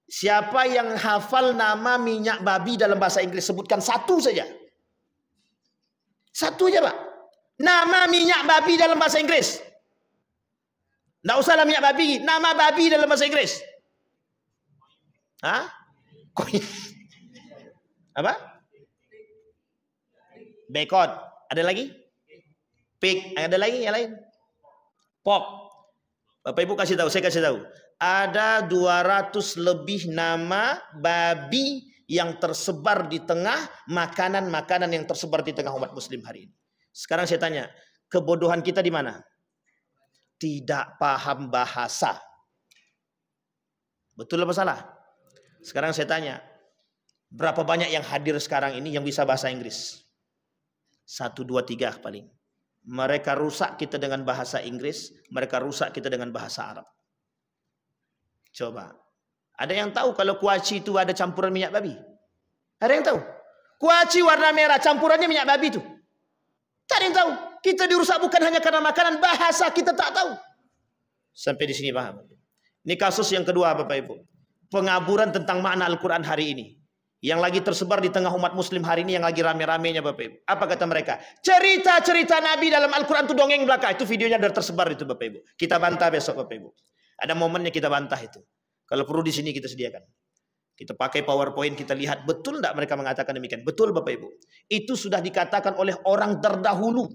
Siapa yang hafal nama minyak babi dalam bahasa Inggris? Sebutkan satu saja. Satu aja Pak. Nama minyak babi dalam bahasa Inggris. Nggak usahlah minyak babi, nama babi dalam bahasa Inggris. Hah? Apa? Bacon. Ada lagi? Pig. Ada lagi yang lain? Pork. Bapak Ibu kasih tahu, saya kasih tahu. Ada 200 lebih nama babi yang tersebar di tengah makanan-makanan yang tersebar di tengah umat muslim hari ini. Sekarang saya tanya, kebodohan kita di mana? Tidak paham bahasa. Betul apa salah? Sekarang saya tanya, berapa banyak yang hadir sekarang ini yang bisa bahasa Inggris? 1, 2, 3 paling. Mereka rusak kita dengan bahasa Inggris, mereka rusak kita dengan bahasa Arab. Coba. Ada yang tahu kalau kuaci itu ada campuran minyak babi? Ada yang tahu? Kuaci warna merah campurannya minyak babi itu. Tak ada yang tahu. Kita dirusak bukan hanya karena makanan, bahasa kita tak tahu. Sampai di sini paham. Ini kasus yang kedua Bapak Ibu. Pengaburan tentang makna Al-Quran hari ini. Yang lagi tersebar di tengah umat muslim hari ini, yang lagi rame-ramenya Bapak Ibu. Apa kata mereka? Cerita-cerita Nabi dalam Al-Quran itu dongeng belaka. Itu videonya sudah tersebar itu Bapak Ibu. Kita bantah besok Bapak Ibu. Ada momennya kita bantah itu. Kalau perlu di sini kita sediakan. Kita pakai PowerPoint, kita lihat betul tidak mereka mengatakan demikian. Betul Bapak Ibu. Itu sudah dikatakan oleh orang terdahulu.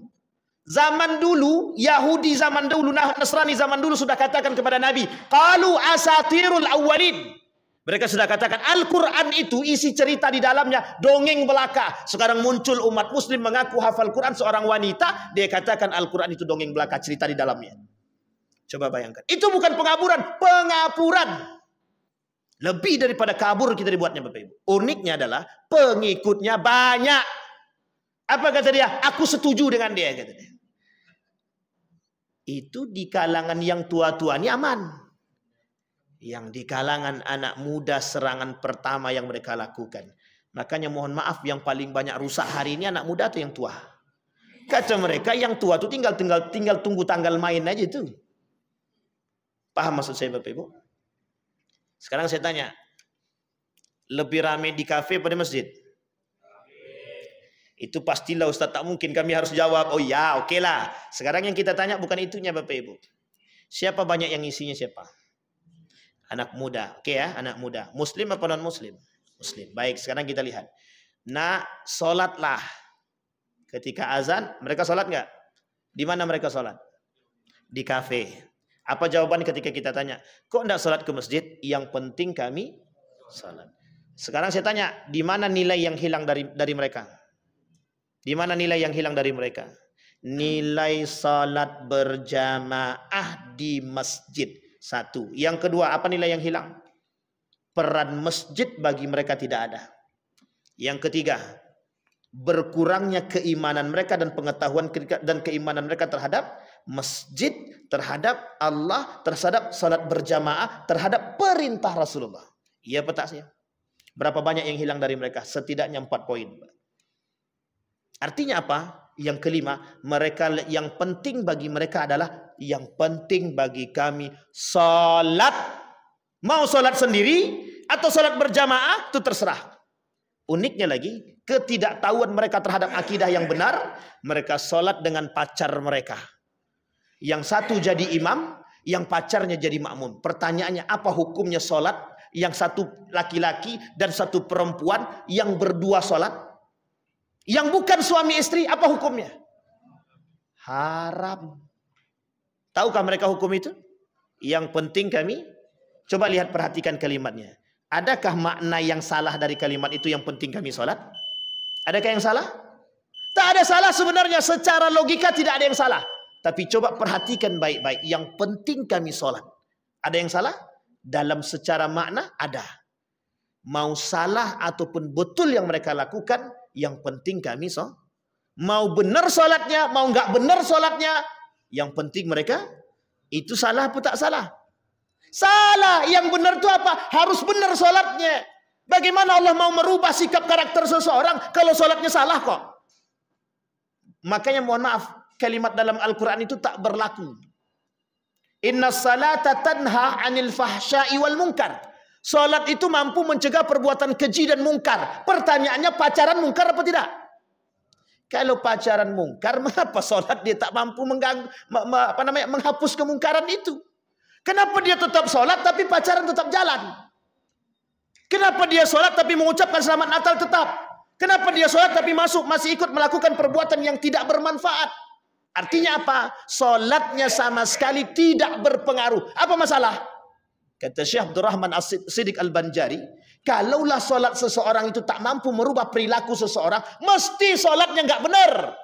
Zaman dulu, Yahudi zaman dulu, Nasrani zaman dulu sudah katakan kepada Nabi, qalu asatirul awwalin. Mereka sudah katakan Al-Quran itu isi cerita di dalamnya dongeng belaka. Sekarang muncul umat muslim mengaku hafal Quran, seorang wanita, dia katakan Al-Quran itu dongeng belaka, cerita di dalamnya. Coba bayangkan. Itu bukan pengaburan, pengaburan. Lebih daripada kabur kita dibuatnya Bapak Ibu. Uniknya adalah pengikutnya banyak. Apa kata dia? Aku setuju dengan dia, kata dia. Itu di kalangan yang tua-tua ini aman. Yang di kalangan anak muda serangan pertama yang mereka lakukan. Makanya mohon maaf, yang paling banyak rusak hari ini anak muda atau yang tua? Kata mereka yang tua tuh tinggal tunggu tanggal main aja itu. Paham maksud saya Bapak Ibu? Sekarang saya tanya, lebih ramai di kafe pada masjid? Itu pastilah Ustaz, tak mungkin kami harus jawab, oh ya oke lah. Sekarang yang kita tanya bukan itunya Bapak Ibu. Siapa banyak yang isinya siapa? Anak muda, oke ya, anak muda. Muslim apa non muslim? Muslim. Baik, sekarang kita lihat. Nah, sholatlah. Ketika azan, mereka sholat nggak? Di mana mereka sholat? Di kafe. Apa jawaban ketika kita tanya? Kok enggak sholat ke masjid? Yang penting kami sholat. Sekarang saya tanya, di mana nilai yang hilang dari mereka? Di mana nilai yang hilang dari mereka? Nilai sholat berjamaah di masjid. Satu. Yang kedua, apa nilai yang hilang? Peran masjid bagi mereka tidak ada. Yang ketiga, berkurangnya keimanan mereka dan pengetahuan dan keimanan mereka terhadap masjid, terhadap Allah, terhadap salat berjamaah, terhadap perintah Rasulullah. Iya apa tak sih? Berapa banyak yang hilang dari mereka? Setidaknya 4 poin. Artinya apa? Yang kelima, mereka yang penting bagi mereka adalah yang penting bagi kami salat. Mau salat sendiri atau salat berjamaah itu terserah. Uniknya lagi, ketidaktahuan mereka terhadap akidah yang benar, mereka salat dengan pacar mereka. Yang satu jadi imam, yang pacarnya jadi makmum. Pertanyaannya, apa hukumnya salat yang satu laki-laki dan satu perempuan yang berdua salat? Yang bukan suami istri, apa hukumnya? Haram. Tahukah mereka hukum itu? Yang penting kami, coba lihat, perhatikan kalimatnya. Adakah makna yang salah dari kalimat itu yang penting kami sholat? Adakah yang salah? Tak ada salah sebenarnya, secara logika tidak ada yang salah. Tapi coba perhatikan baik-baik, yang penting kami sholat. Ada yang salah? Dalam secara makna ada. Mau salah ataupun betul yang mereka lakukan, yang penting kami sholat. Mau benar sholatnya, mau nggak benar sholatnya, yang penting mereka itu salah atau tak salah? Salah. Yang benar itu apa? Harus benar sholatnya. Bagaimana Allah mau merubah sikap karakter seseorang kalau sholatnya salah kok? Makanya mohon maaf, kalimat dalam Al-Quran itu tak berlaku. Inna salata tanha anil fahsya'i wal munkar. Salat itu mampu mencegah perbuatan keji dan mungkar. Pertanyaannya, pacaran mungkar apa tidak? Kalau pacaran mungkar, mengapa salat dia tak mampu menghapus kemungkaran itu? Kenapa dia tetap salat tapi pacaran tetap jalan? Kenapa dia salat tapi mengucapkan selamat Natal tetap? Kenapa dia salat tapi masih ikut melakukan perbuatan yang tidak bermanfaat? Artinya apa? Salatnya sama sekali tidak berpengaruh. Apa masalah? Kata Syekh Abdurrahman As-Siddiq Al-Banjari, kalaulah solat seseorang itu tak mampu merubah perilaku seseorang, mesti solatnya nggak benar.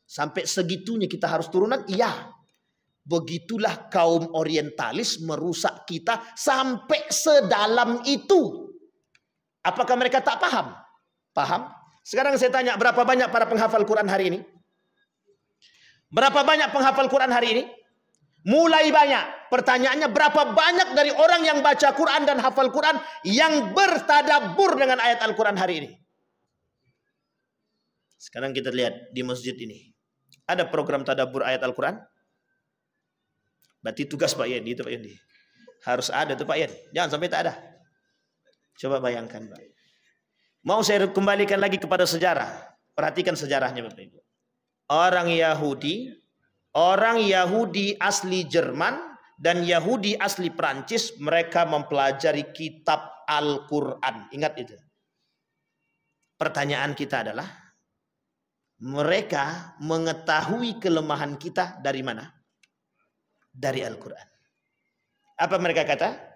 Sampai segitunya kita harus turunan? Iya. Begitulah kaum orientalis merusak kita sampai sedalam itu. Apakah mereka tak paham? Paham. Sekarang saya tanya, berapa banyak para penghafal Quran hari ini? Berapa banyak penghafal Quran hari ini? Mulai banyak. Pertanyaannya, berapa banyak dari orang yang baca Quran dan hafal Quran yang bertadabbur dengan ayat Al-Quran hari ini? Sekarang kita lihat di masjid ini. Ada program tadabbur ayat Al-Quran? Berarti tugas Pak Yendi itu Pak Yendi. Harus ada tuh Pak Yendi. Jangan sampai tak ada. Coba bayangkan Pak. Mau saya kembalikan lagi kepada sejarah. Perhatikan sejarahnya Bapak Ibu. Orang Yahudi asli Jerman dan Yahudi asli Prancis, mereka mempelajari kitab Al-Quran. Ingat itu. Pertanyaan kita adalah, mereka mengetahui kelemahan kita dari mana? Dari Al-Quran. Apa mereka kata?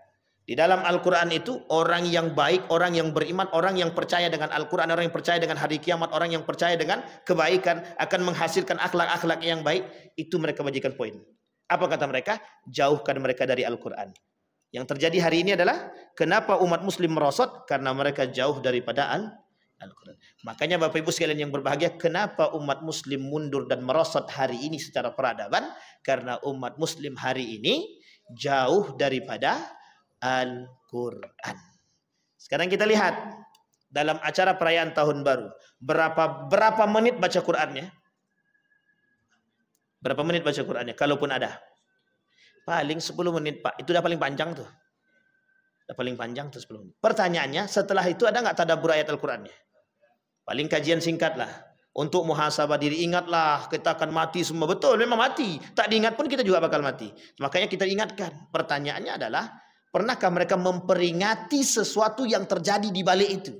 Di dalam Al-Quran itu, orang yang baik, orang yang beriman, orang yang percaya dengan Al-Quran, orang yang percaya dengan hari kiamat, orang yang percaya dengan kebaikan, akan menghasilkan akhlak-akhlak yang baik. Itu mereka bagikan poin. Apa kata mereka? Jauhkan mereka dari Al-Quran. Yang terjadi hari ini adalah, kenapa umat muslim merosot? Karena mereka jauh daripada Al-Quran. Makanya Bapak Ibu sekalian yang berbahagia, kenapa umat muslim mundur dan merosot hari ini secara peradaban? Karena umat muslim hari ini jauh daripada Al-Quran. Sekarang kita lihat dalam acara perayaan tahun baru, berapa menit baca Qur'annya? Berapa menit baca Qur'annya? Kalaupun ada. Paling 10 menit, Pak. Itu udah paling panjang tuh. Udah paling panjang tuh 10 menit. Pertanyaannya, setelah itu ada nggak tadabbur ayat Al-Qur'annya? Paling kajian singkat lah. Untuk muhasabah diri, ingatlah kita akan mati semua. Betul, memang mati. Tak diingat pun kita juga bakal mati. Makanya kita ingatkan. Pertanyaannya adalah, pernahkah mereka memperingati sesuatu yang terjadi di balik itu?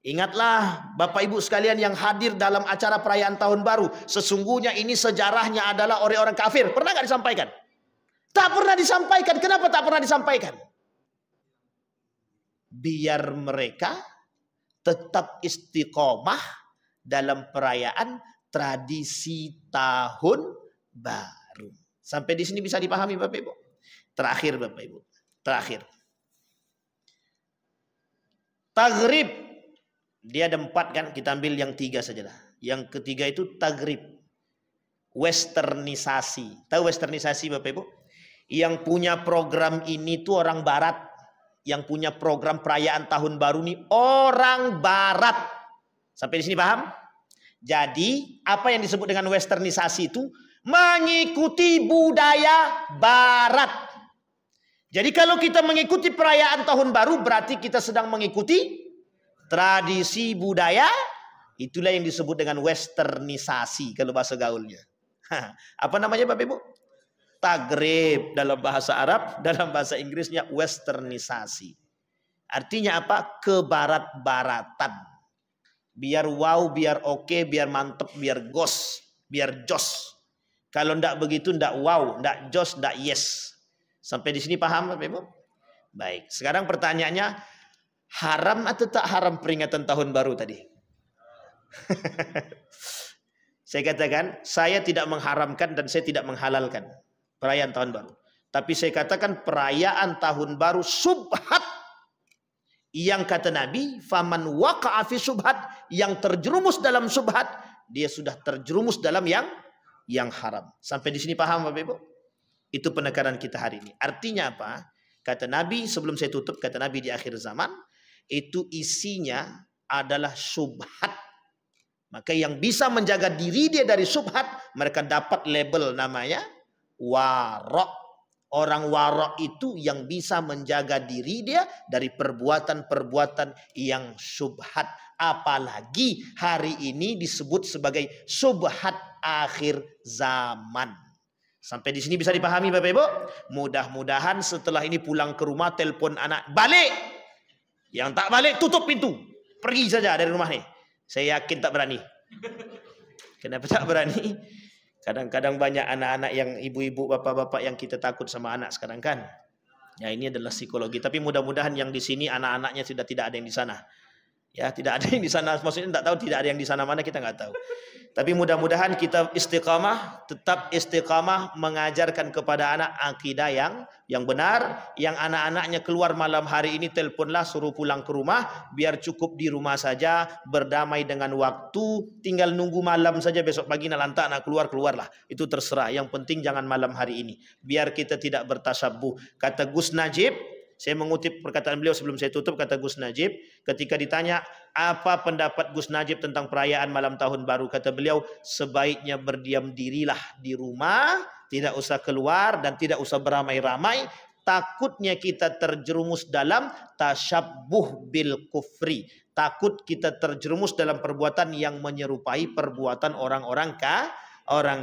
Ingatlah Bapak Ibu sekalian yang hadir dalam acara perayaan tahun baru. Sesungguhnya ini sejarahnya adalah orang-orang kafir. Pernah nggak disampaikan? Tak pernah disampaikan. Kenapa tak pernah disampaikan? Biar mereka tetap istiqomah dalam perayaan tradisi tahun baru. Sampai di sini bisa dipahami Bapak Ibu? Terakhir Bapak Ibu. Terakhir. Taghrib. Dia ada 4 kan, kita ambil yang 3 sajalah. Yang ketiga itu tagrib. Westernisasi. Tahu westernisasi Bapak Ibu? Yang punya program ini tuh orang barat. Yang punya program perayaan tahun baru ini orang barat. Sampai di sini paham? Jadi, apa yang disebut dengan westernisasi itu mengikuti budaya barat. Jadi kalau kita mengikuti perayaan tahun baru berarti kita sedang mengikuti tradisi budaya, itulah yang disebut dengan westernisasi kalau bahasa gaulnya. Apa namanya Bapak Ibu? Tagrib dalam bahasa Arab, dalam bahasa Inggrisnya westernisasi. Artinya apa? Kebarat-baratan. Biar wow, biar oke, biar mantep, biar gos, biar jos. Kalau ndak begitu ndak wow, ndak jos, ndak yes. Sampai di sini paham Bapak Ibu? Baik, sekarang pertanyaannya, haram atau tak haram peringatan tahun baru tadi? Saya katakan, saya tidak mengharamkan dan saya tidak menghalalkan perayaan tahun baru. Tapi saya katakan perayaan tahun baru subhat. Yang kata Nabi, faman waqa'a fi subhat, yang terjerumus dalam subhat, dia sudah terjerumus dalam yang haram. Sampai di sini paham Bapak Ibu? Itu penekanan kita hari ini. Artinya apa? Kata Nabi, sebelum saya tutup, kata Nabi di akhir zaman, itu isinya adalah subhat. Maka yang bisa menjaga diri dia dari subhat, mereka dapat label namanya warok. Orang warok itu yang bisa menjaga diri dia dari perbuatan-perbuatan yang subhat. Apalagi hari ini disebut sebagai subhat akhir zaman. Sampai di sini bisa dipahami Bapak Ibu? Mudah-mudahan setelah ini pulang ke rumah, telepon anak, balik. Yang tak balik tutup pintu. Pergi saja dari rumah nih. Saya yakin tak berani. Kenapa tak berani? Kadang-kadang banyak anak-anak yang ibu-ibu, bapak-bapak yang kita takut sama anak sekarang kan. Ya ini adalah psikologi. Tapi mudah-mudahan yang di sini anak-anaknya sudah tidak ada yang di sana. Ya tidak ada yang di sana. Maksudnya tidak tahu tidak ada yang di sana mana kita nggak tahu. Tapi mudah-mudahan kita istiqamah, tetap istiqamah mengajarkan kepada anak akidah yang benar. Yang anak-anaknya keluar malam hari ini, teleponlah suruh pulang ke rumah. Biar cukup di rumah saja, berdamai dengan waktu. Tinggal nunggu malam saja, besok pagi nak lantak nak keluarlah. Itu terserah. Yang penting jangan malam hari ini. Biar kita tidak bertasyabuh. Kata Gus Najib, saya mengutip perkataan beliau sebelum saya tutup, kata Gus Najib, ketika ditanya apa pendapat Gus Najib tentang perayaan malam tahun baru, kata beliau, sebaiknya berdiam dirilah di rumah, tidak usah keluar dan tidak usah beramai-ramai. Takutnya kita terjerumus dalam tasyabbuh bil kufri. Takut kita terjerumus dalam perbuatan yang menyerupai perbuatan orang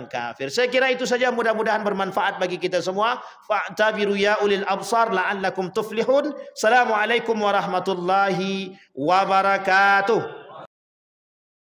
kafir. Saya kira itu saja, mudah-mudahan bermanfaat bagi kita semua. Fa'tabiru ya ulil absar la'allakum tuflihun. Assalamualaikum warahmatullahi wabarakatuh.